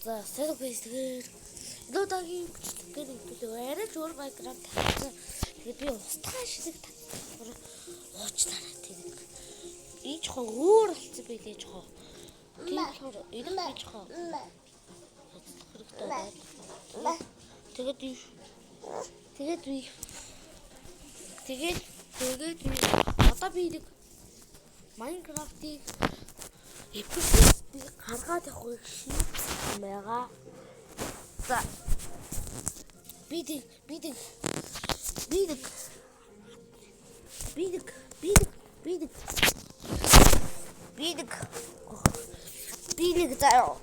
За, Surface тэгээд Lodaгийн бичлэгээр хэлбэл арай өөр background тавьсан. Тэгээд би устгай шиг татвар уучлаарай тэгээд. Ийж хоо өөр болсон байлээ ч хоо. Тийм болохоор идэх гэж хоо. Тэгээд би одоо би нэг Minecraft-ийг эпизод би гаргаад явах шиг байгаа. За бид заяа.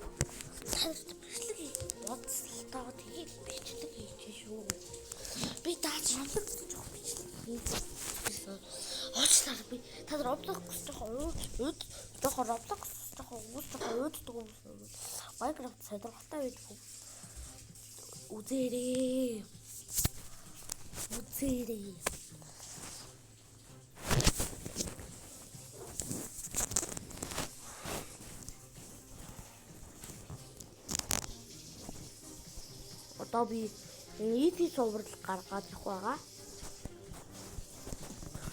Боцлоо тэгээд бичлэг хийчихээ шүү. Би даач Roblox жоох бичлэг. Уучлаарай би та Roblox жоох ууддаг юм. Minecraft сонирхолтой байдаг. Үзээрэй. Одоо би EP суврал гаргаад явах байгаа.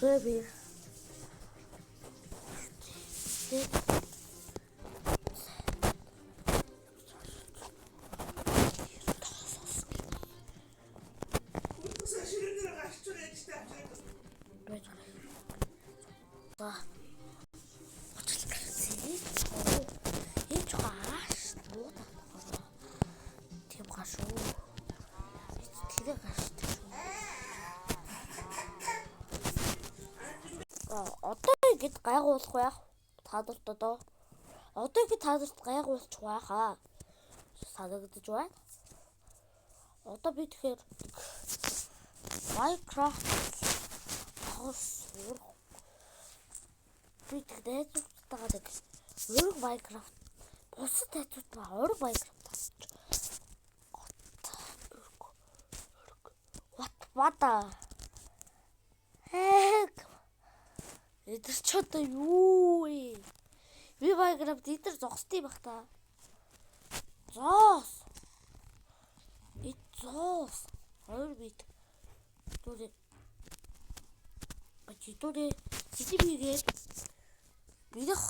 Тэгээд би одоо ингэж гайгуулах байх. Таадалт одоо. Одоо ингэ таадалт гайгуулчих байхаа. Санагдаж байна. Одоо би тэгэхээр Minecraft хос би тэгээд найзуудтайгаа өөрөг Minecraft бусад найзуудтай өөрөг Minecraft What? Эдэр ч одоо юу вэ? Би Minecraft эдэр зогсдгийг баг та. Зоос. Хоёр бит. Бачитore ситибигээд бих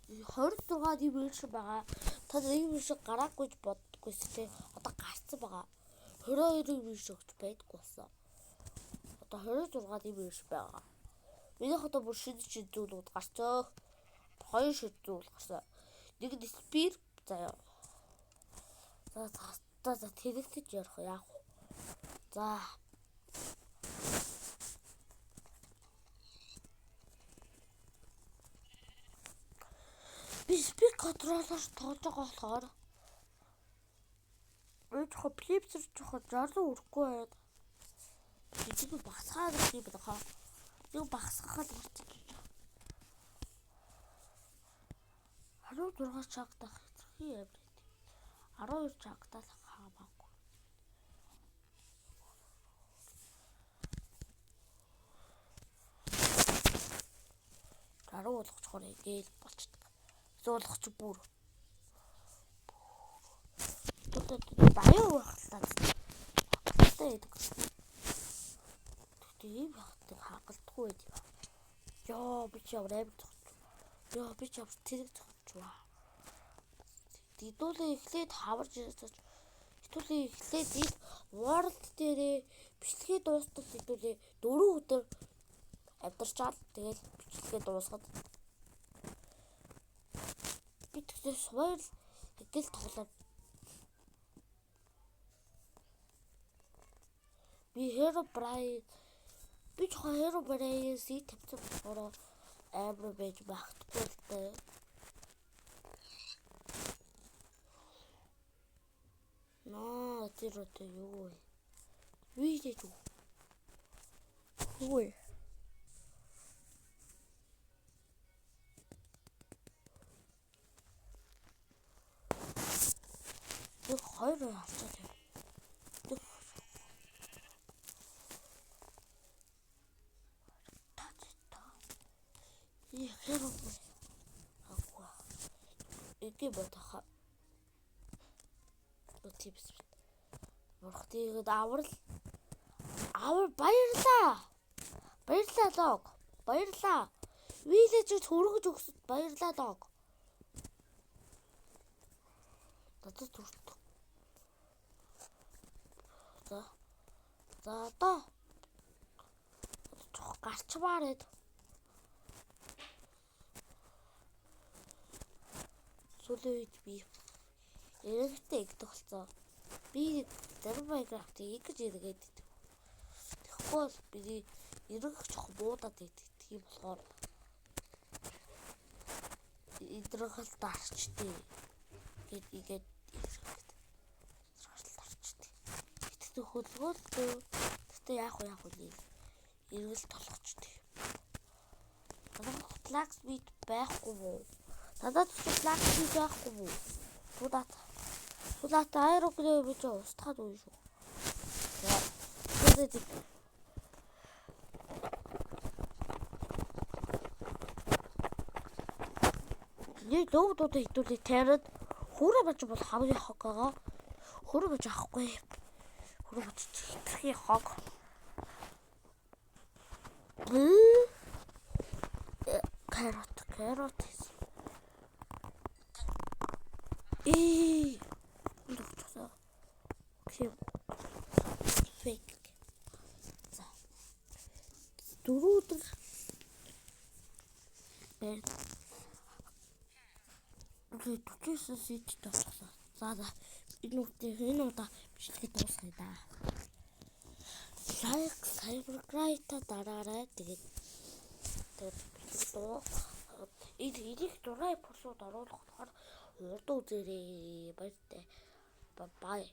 26 дивэрш байгаа. Та нэг шиг гараагүй боддоггүй сте. Одоо гарцсан байгаа. 22 дивэрш өгч байдаггүй болсон. Одоо 26 дивэрш байгаа. Минийх одоо бүр шид зүйлүүд гарцаа. Хоёр шид зүйл гарсан. Нэг нь спир заяа. За тэрэгтэж ярих яах вэ? За. Би спир контроллер тоож байгаа болохоор өөрийнхөө плипсэр жоохон жарлуу өрөхгүй байгаад. Бид багсгаад ирэх юм байна. Нэг багсгахад болчих. 16 чагтах хэцүү юм. 12 чагтаа л хамаагүй. Гараа болгочхоор ингээл болчихдог. Зуулгач бүр. Баяа байхлаа. Тэгээд ийм хатдаг хагалдахгүй байд юм. Йоо би ч ямар амт зогч. Йоо би ч ямар тэрэг зогчваа. Дидүүлээ эхлээд хаварж ирсэн. Дидүүлээ эхлээд ил World дээрээ бичлэгээ дуустал дидүүлээ 4 өдөр авдарчаал тэгэл бичлэгээ дуусгаад би тэгсэн суур тэгэл тоглоод би Hero Brian си тавьсан болохоор амар байж багтгүй л дээ. Тэр одоо юу вэ? Видео юу вэ? Нэг хоёр авчаад байна. Хero Эгэ бодохоо. Типс. Мурхтыг аврал баярлаа. Баярлаа дог. Баярлаа. Вилежд хөргөж өгсөд баярлаа дог. Надад төрт. За одоо гарчмаарэ. Сүүлийн үед би эрэгтэй игд болсон. Би зарим Minecraft-ийг гэж эргээд идэв. Тэгэхгүй бол би эргэх жоох буудаад идэв. Тийм болохоор идрэгэл дарчдээ. Тэгээд эргээд дарчдээ. Итгэдэг хөлгөөлдөө. Гэтэ яах вэ эргэл толгочдээ. Надад blacksmith байхгүй юу? Надад blacksmith байхгүй юу? Тулаад аэроплан бич устгаад уу шүү. Тэгээд нэг лоудод хитүүлээ тарид хөрөө бач бол хамгийн хогоо. Хөрөө бач авахгүй. Хөрөө бач хитрхи хог. Carrot. Fake. За. Дөрүүдэр. Түчээс сийч тавцсан. За энэ удаа бичлэгээ дуусгая да. Like subscribe дараарай. Тэгээд идэх дурай посууд оруулахаар урд үзээрэй. Баяртай. Bye.